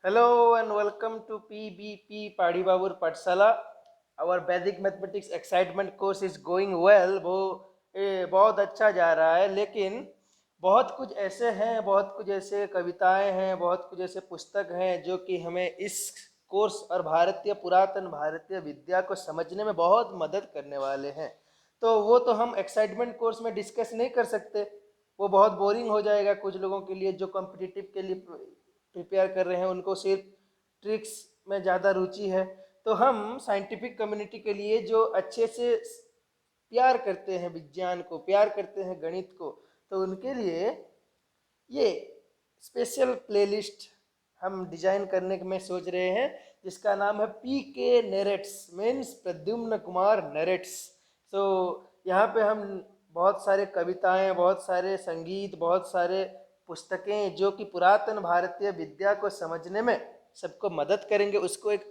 Hello and welcome to PBP Padi Babur Patsala. Our Vedic Mathematics Excitement course is going well. वो बहुत अच्छा जा रहा है, लेकिन बहुत कुछ ऐसे कविताएं हैं, बहुत कुछ ऐसे पुस्तक हैं जो कि हमें इस कोर्स और भारतीय पुरातन भारतीय विद्या को समझने में बहुत मदद करने वाले हैं। तो वो तो हम एक्साइटमेंट कोर्स में डिस्कस नहीं कर सकते, वो बहुत बोरिंग हो जाएगा कुछ लोगों के लिए जो कॉम्पिटिटिव के लिए प्रिपेयर कर रहे हैं, उनको सिर्फ ट्रिक्स में ज़्यादा रुचि है। तो हम साइंटिफिक कम्युनिटी के लिए जो अच्छे से प्यार करते हैं विज्ञान को, प्यार करते हैं गणित को, तो उनके लिए ये स्पेशल प्लेलिस्ट हम डिजाइन करने में सोच रहे हैं, जिसका नाम है PK narrates, means Pradyumna Kumar narrates. तो यहाँ पे हम बहुत सारे कविताएं, बहुत सारे संगीत, बहुत सारे पुस्तकें जो कि पुरातन भारतीय विद्या को समझने में सबको मदद करेंगे, उसको एक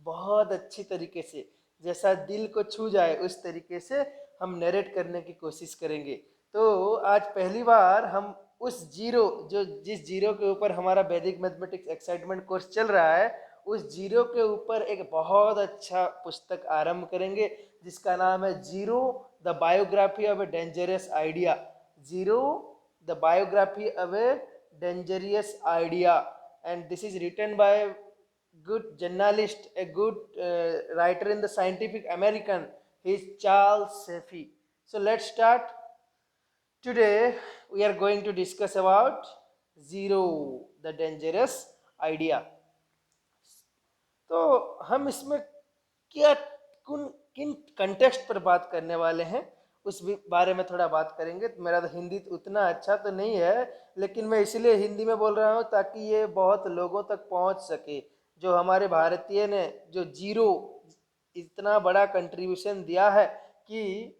बहुत अच्छी तरीके से, जैसा दिल को छू जाए उस तरीके से हम नरेट करने की कोशिश करेंगे। तो आज पहली बार हम उस जीरो, जो जिस जीरो के ऊपर हमारा वैदिक मैथमेटिक्स एक्साइटमेंट कोर्स चल रहा है, उस जीरो के ऊपर एक बहुत अच्छा पुस्तक आरंभ करेंगे, जिसका नाम है zero the biography of a dangerous idea. Zero the biography of A dangerous idea, and this is written by a good journalist, a good writer in the Scientific American. He is Charles Safi. So let's start. Today we are going to discuss about zero, the dangerous idea. तो हम इसमें क्या किन context पर बात करने वाले हैं, उस बारे में थोड़ा बात करेंगे। तो मेरा तो हिंदी तो उतना अच्छा तो नहीं है, लेकिन मैं इसलिए हिंदी में बोल रहा हूँ ताकि ये बहुत लोगों तक पहुँच सके। जो हमारे भारतीय ने जो जीरो इतना बड़ा कंट्रीब्यूशन दिया है कि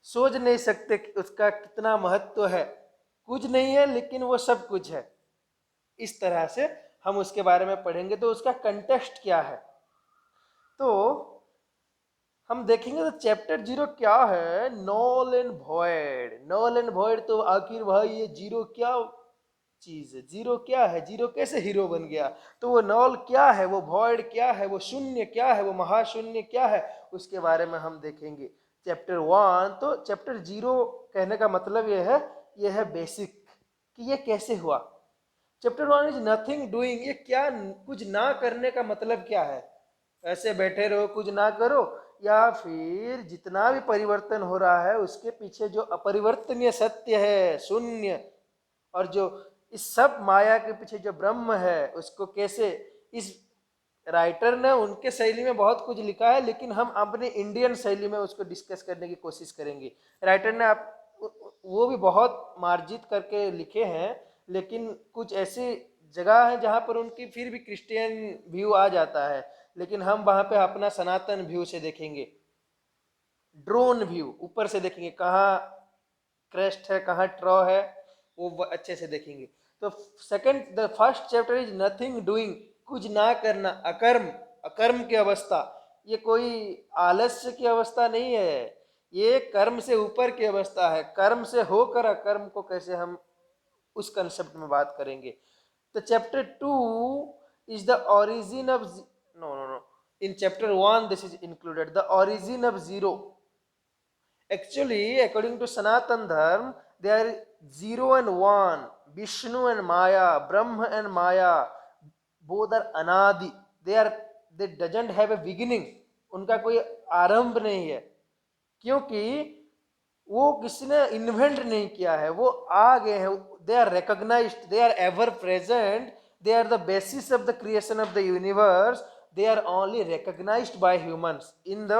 सोच नहीं सकते कि उसका कितना महत्व है। कुछ नहीं है लेकिन वो सब कुछ है, इस तरह से हम उसके बारे में पढ़ेंगे। तो उसका कंटेक्स्ट क्या है, तो हम देखेंगे। तो चैप्टर जीरो क्या है, नॉल एंड भॉइड। नॉल एंड भॉइड, तो आखिर भाई ये जीरो क्या चीज है, जीरो क्या है, जीरो कैसे हीरो बन गया। तो वो नॉल क्या है, वो भॉइड क्या है, वो शून्य क्या है, वो महाशून्य क्या है, उसके बारे में हम देखेंगे चैप्टर वन। तो चैप्टर जीरो कहने का मतलब ये है बेसिक, कि ये कैसे हुआ। Chapter one is nothing doing, ये क्या कुछ ना करने का मतलब क्या है। ऐसे बैठे रहो, कुछ ना करो, या फिर जितना भी परिवर्तन हो रहा है उसके पीछे जो अपरिवर्तनीय सत्य है, शून्य, और जो इस सब माया के पीछे जो ब्रह्म है, उसको कैसे। इस राइटर ने उनके शैली में बहुत कुछ लिखा है, लेकिन हम अपने इंडियन शैली में उसको डिस्कस करने की कोशिश करेंगे। राइटर ने आप वो भी बहुत मार्जित करके लिखे हैं, लेकिन कुछ ऐसी जगह है जहाँ पर उनकी फिर भी क्रिश्चियन व्यू आ जाता है, लेकिन हम वहाँ पे अपना सनातन व्यू से देखेंगे, ड्रोन व्यू, ऊपर से देखेंगे कहाँ क्रेस्ट है, कहाँ ट्रॉ है, वो अच्छे से देखेंगे। तो second, the first chapter is nothing doing, कुछ ना करना, अकर्म, अकर्म की अवस्था। ये कोई आलस्य की अवस्था नहीं है, ये कर्म से ऊपर की अवस्था है। कर्म से होकर अकर्म को कैसे हम, उस कंसेप्ट में बात करेंगे। तो chapter two is the origin of, no no no, in chapter 1 this is included, the origin of zero. Actually, according to Sanatan Dharma, they are zero and one, Vishnu and Maya, Brahma and Maya, both are anadi. They doesn't have a beginning. उनका कोई आरंभ नहीं है, क्योंकि वो किसी ने invent नहीं किया है, वो आ गए हैं। They are recognised, they are ever present, they are the basis of the creation of the universe, they are only recognised by humans in the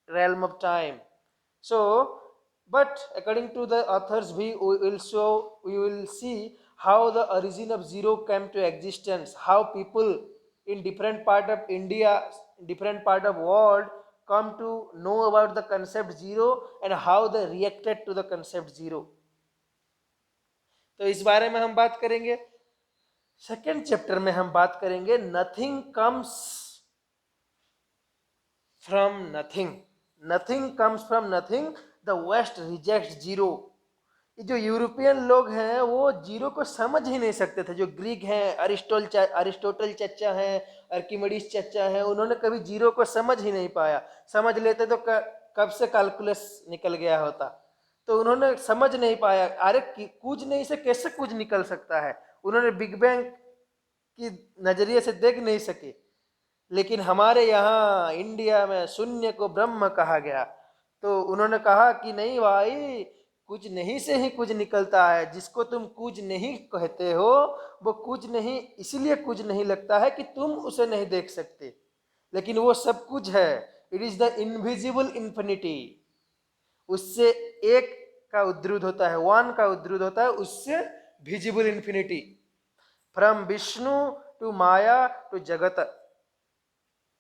realm of time. So, but according to the authors, we will see how the origin of zero came to existence, how people in different part of India, different part of world come to know about the concept zero, and how they reacted to the concept zero. तो इस बारे में हम बात करेंगे। Second chapter में हम बात करेंगे nothing comes from nothing. Nothing comes from nothing. The West rejects zero. जो यूरोपियन लोग हैं वो जीरो को समझ ही नहीं सकते थे। जो ग्रीक हैं, अरिस्टोटल चचा हैं, आर्किमिडीज चचा हैं, उन्होंने कभी जीरो को समझ ही नहीं पाया। समझ लेते तो कब से कैलकुलस निकल गया होता। तो उन्होंने समझ नहीं पाया, अरे कुछ नहीं से कैसे कुछ निकल सकता है। उन्होंने बिग बैंग की नजरिए से देख नहीं सके। लेकिन हमारे यहाँ इंडिया में शून्य को ब्रह्म कहा गया। तो उन्होंने कहा कि नहीं भाई, कुछ नहीं से ही कुछ निकलता है। जिसको तुम कुछ नहीं कहते हो वो कुछ नहीं इसलिए कुछ नहीं लगता है कि तुम उसे नहीं देख सकते, लेकिन वो सब कुछ है। It is the invisible infinity. उससे एक का उद्धृत होता है, वन का उद्धृत होता है, उससे visible infinity. From Vishnu to maya to jagat,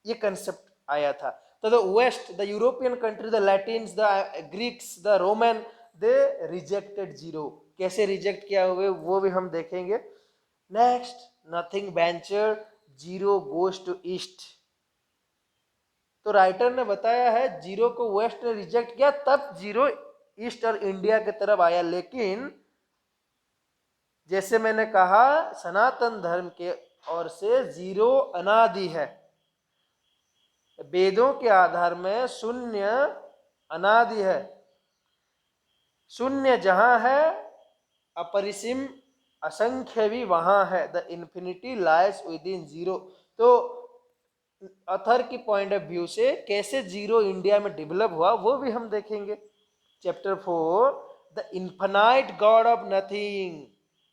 ये कंसेप्ट आया था। तो the west, the European country, the Latins, the Greeks, the Roman, they rejected zero. कैसे रिजेक्ट किया हुए वो भी हम देखेंगे। Next, nothing venture, zero goes to east. तो राइटर ने बताया है जीरो को वेस्ट ने रिजेक्ट किया, तब जीरो ईस्ट और इंडिया की तरफ आया। लेकिन जैसे मैंने कहा, सनातन धर्म के ओर से जीरो अनादि है। वेदों के आधार में शून्य अनादि है। शून्य जहां है, अपरिसीम असंख्य भी वहां है। The infinity lies with in zero. तो ऑथर की पॉइंट ऑफ व्यू से कैसे जीरो इंडिया में डेवलप हुआ वो भी हम देखेंगे। Chapter 4, the infinite God of nothing,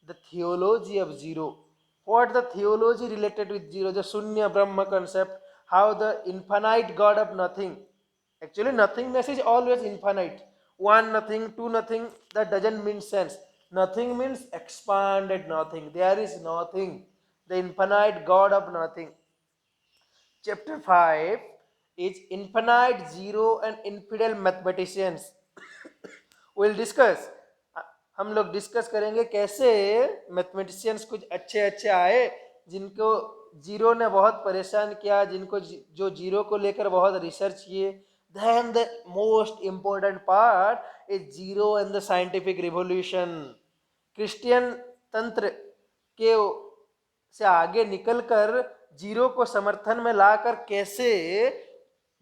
the theology of zero. What the theology related with zero, जो शून्य ब्रह्म concept, how the infinite God of nothing. Actually, nothingness is always infinite. One nothing, two nothing, that doesn't mean sense. Nothing means expanded nothing. There is nothing. The infinite God of nothing. Chapter 5 is infinite zero and infidel mathematicians. We'll discuss. हम लोग discuss करेंगे कैसे mathematicians कुछ अच्छे अच्छे आए जिनको zero ने बहुत परेशान किया, जिनको जो जीरो को लेकर बहुत रिसर्च किए। Then the most important part is zero and the scientific revolution. Christian तंत्र के से आगे निकलकर जीरो को समर्थन में लाकर कैसे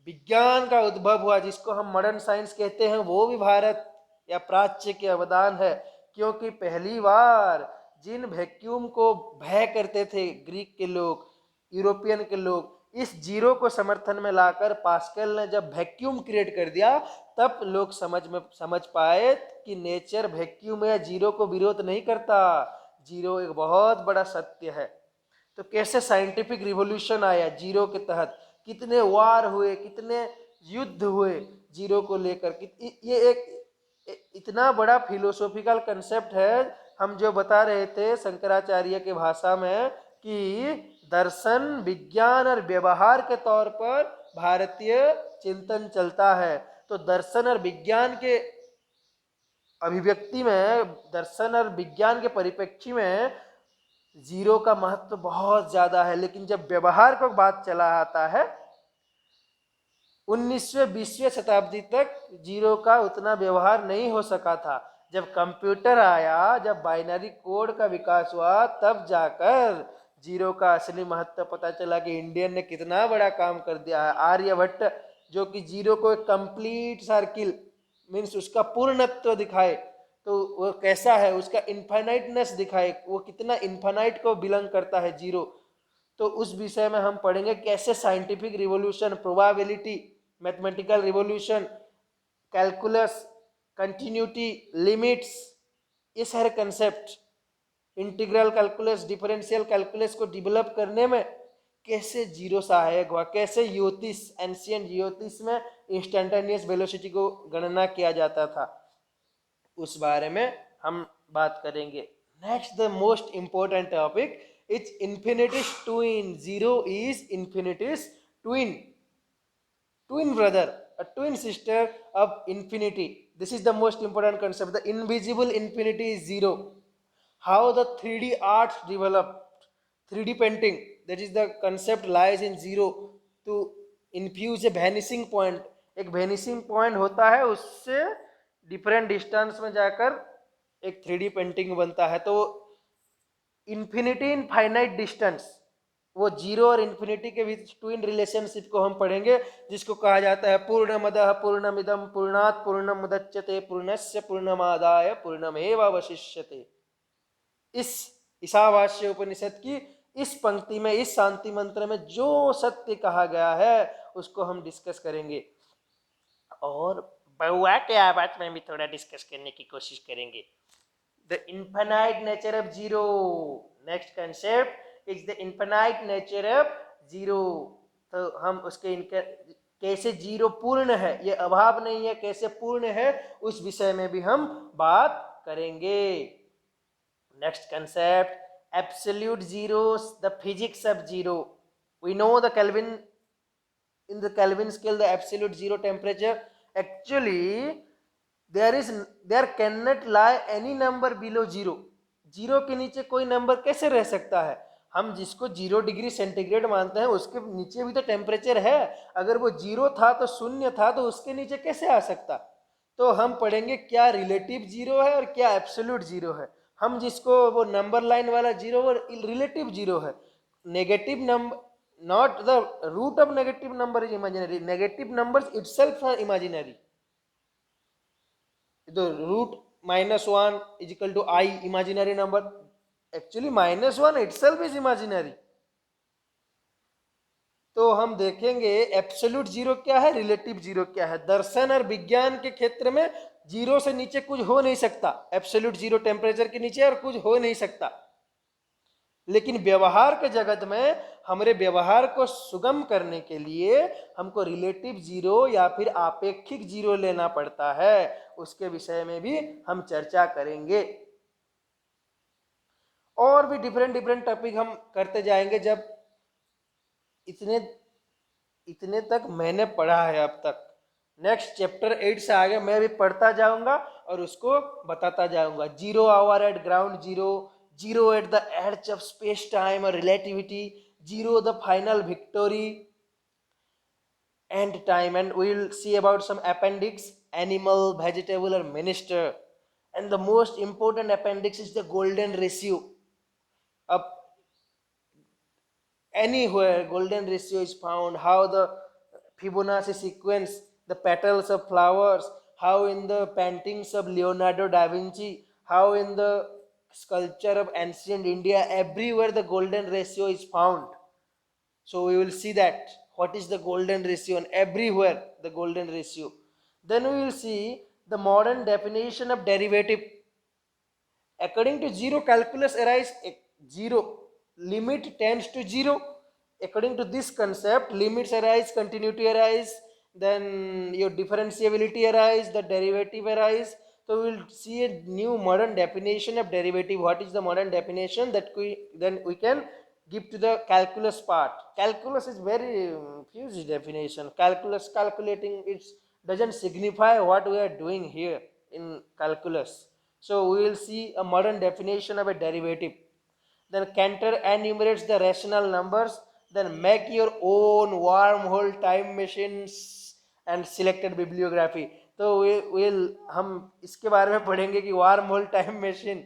विज्ञान का उद्भव हुआ, जिसको हम मॉडर्न साइंस कहते हैं, वो भी भारत या प्राच्य के अवदान है। क्योंकि पहली बार जिन वैक्यूम को भय करते थे ग्रीक के लोग, यूरोपियन के लोग, इस जीरो को समर्थन में लाकर पास्कल ने जब वैक्यूम क्रिएट कर दिया, तब लोग समझ पाए कि नेचर वैक्यूम या जीरो को विरोध नहीं करता। जीरो एक बहुत बड़ा सत्य है। तो कैसे साइंटिफिक रिवॉल्यूशन आया जीरो के तहत, कितने वार हुए, कितने युद्ध हुए जीरो को लेकर। ये एक इतना बड़ा फिलोसॉफिकल कंसेप्ट है। हम जो बता रहे थे शंकराचार्य के भाषा में कि दर्शन, विज्ञान और व्यवहार के तौर पर भारतीय चिंतन चलता है। तो दर्शन और विज्ञान के अभिव्यक्ति में, दर्शन और विज्ञान के परिप्रेक्ष्य में जीरो का महत्व बहुत ज्यादा है। लेकिन जब व्यवहार को बात चला आता है, 19वीं 20वीं शताब्दी तक जीरो का उतना व्यवहार नहीं हो सका था। जब कंप्यूटर आया, जब बाइनरी कोड का विकास हुआ, तब जाकर जीरो का असली महत्व पता चला कि इंडियन ने कितना बड़ा काम कर दिया है। आर्यभट्ट जो कि जीरो को एक कंप्लीट सर्किल मीन्स उसका पूर्णत्व दिखाए, तो वो कैसा है, उसका इन्फाइनाइटनेस दिखाए, वो कितना इन्फाइनाइट को बिलोंग करता है जीरो। तो उस विषय में हम पढ़ेंगे कैसे scientific revolution, probability, mathematical revolution, calculus, continuity, limits, ये सारे concept, integral calculus, differential calculus को डेवलप करने में कैसे जीरो सहायक हुआ, कैसे ज्योतिष, एंशियंट ज्योतिष में इंस्टेंटेनियस वेलोसिटी को गणना किया जाता था, उस बारे में हम बात करेंगे। Next, the most important topic is infinities twin. Zero is infinities twin, twin brother, a twin sister of infinity. This is the most important concept. The invisible infinity is zero. How the 3D art developed, 3D painting, that is the concept lies in zero. To infuse a vanishing point, एक vanishing point होता है, उससे different distance में जाकर एक 3D painting बनता है, तो इन्फिनिटी इन फाइनाइट डिस्टेंस, वो जीरो और इन्फिनिटी के बीच ट्विन रिलेशनशिप को हम पढ़ेंगे, जिसको कहा जाता है पूर्णमदः पूर्णमिदं पूर्णात् पूर्णमुदच्यते पूर्णस्य पूर्णमादाय पूर्णमेवावशिष्यते। इस ईशावास्य उपनिषद की इस पंक्ति में, इस शांति मंत्र में जो सत्य कहा गया है उसको हम डिस्कस करेंगे, और बहुआ के आवाज में भी थोड़ा डिस्कस करने की कोशिश करेंगे। The infinite nature of zero, next concept is the infinite nature of zero. तो हम उसके कैसे जीरो पूर्ण है, ये अभाव नहीं है, कैसे पूर्ण है, उस विषय में भी हम बात करेंगे। Next concept, absolute zeros, the physics of zero. We know the Kelvin, in the Kelvin scale, the absolute zero temperature, actually there cannot lie any number below zero. Zero के नीचे कोई नंबर कैसे रह सकता है? हम जिसको 0 डिग्री सेंटीग्रेड मानते हैं उसके नीचे भी तो टेम्परेचर है। अगर वो जीरो था तो शून्य था, तो उसके नीचे कैसे आ सकता? तो हम पढ़ेंगे क्या रिलेटिव जीरो है और क्या एब्सोल्यूट जीरो है। हम जिसको वो नंबर लाइन वाला जीरो, वो रिलेटिव जीरो है। Negative number, not the root of negative number is imaginary, negative numbers itself are imaginary. The root -1 is equal to I, imaginary number, actually -1 itself is imaginary. तो हम देखेंगे absolute zero क्या है, relative zero क्या है। दर्शन और विज्ञान के क्षेत्र में जीरो से नीचे कुछ हो नहीं सकता, एब्सोल्यूट जीरो टेम्परेचर के नीचे और कुछ हो नहीं सकता। लेकिन व्यवहार के जगत में हमारे व्यवहार को सुगम करने के लिए हमको रिलेटिव जीरो या फिर आपेक्षिक जीरो लेना पड़ता है। उसके विषय में भी हम चर्चा करेंगे, और भी डिफरेंट डिफरेंट टॉपिक हम करते जाएंगे। जब इतने तक मैंने पढ़ा है अब तक, नेक्स्ट चैप्टर 8 से आगे मैं भी पढ़ता जाऊंगा और उसको बताता जाऊंगा। Zero hour eight ground zero, zero at the edge of space time or relativity, zero the final victory, end time, and we will see about some appendix, animal, vegetable or minister, and the most important appendix is the golden ratio. Up anywhere golden ratio is found, how the Fibonacci sequence, the petals of flowers, how in the paintings of Leonardo da Vinci, how in the sculpture of ancient India, everywhere the golden ratio is found. So we will see that what is the golden ratio, and everywhere the golden ratio. Then we will see the modern definition of derivative. According to zero, calculus arise zero, limit tends to zero. According to this concept, limits arise, continuity arise, then your differentiability arise, the derivative arise. So we will see a new modern definition of derivative. What is the modern definition that we can give to the calculus part. Calculus is very huge definition. Calculus, calculating, it doesn't signify what we are doing here in calculus. So we will see a modern definition of a derivative. Then Cantor enumerates the rational numbers. Then make your own wormhole time machines and selected bibliography. तो हम इसके बारे में पढ़ेंगे कि worm hole time machine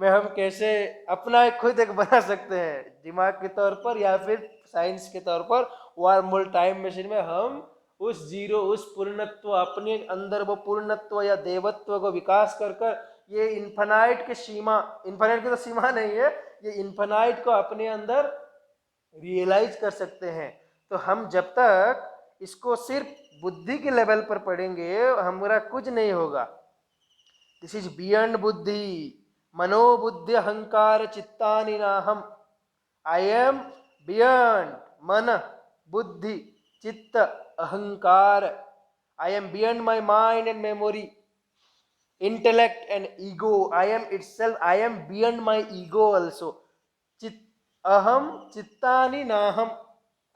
में हम कैसे अपना खुद एक बना सकते हैं, दिमाग के तौर पर या फिर साइंस के तौर पर। वार्म होल टाइम मशीन में हम उस जीरो, उस पूर्णत्व, अपने अंदर वो पूर्णत्व या देवत्व को विकास कर कर ये इन्फिनाइट की सीमा, इन्फिनाइट की तो सीमा नहीं है, ये इन्फिनाइट को अपने अंदर रियलाइज कर सकते हैं। तो हम जब तक इसको सिर्फ बुद्धि के लेवल पर पढ़ेंगे हमारा कुछ नहीं होगा। दिस इज बियॉन्ड बुद्धि, मनोबुद्धि अहंकार चित्तानि नाहम। आई एम बियॉन्ड मन, बुद्धि, चित्त, अहंकार। I am beyond my mind and memory, intellect and ego. I am itself, I am beyond my ego also. Aham chittani naham,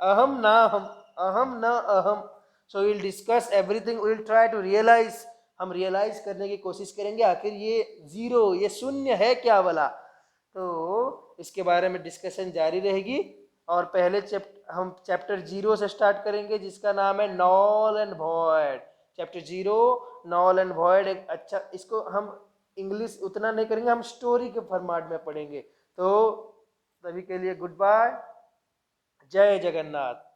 aham naham, aham na aham. So we will discuss everything, we will try to realize, हम realise करने की कोशिश करेंगे आखिर ये zero, ये शून्य है क्या वाला। तो इसके बारे में डिस्कशन जारी रहेगी, और पहले हम चैप्टर 0 से स्टार्ट करेंगे जिसका नाम है knoll and void. Chapter 0 knoll and void एक अच्छा, इसको हम इंग्लिश उतना नहीं करेंगे, हम स्टोरी के फॉर्मेट में पढ़ेंगे। तो सभी के लिए गुड बाय, जय जगन्नाथ।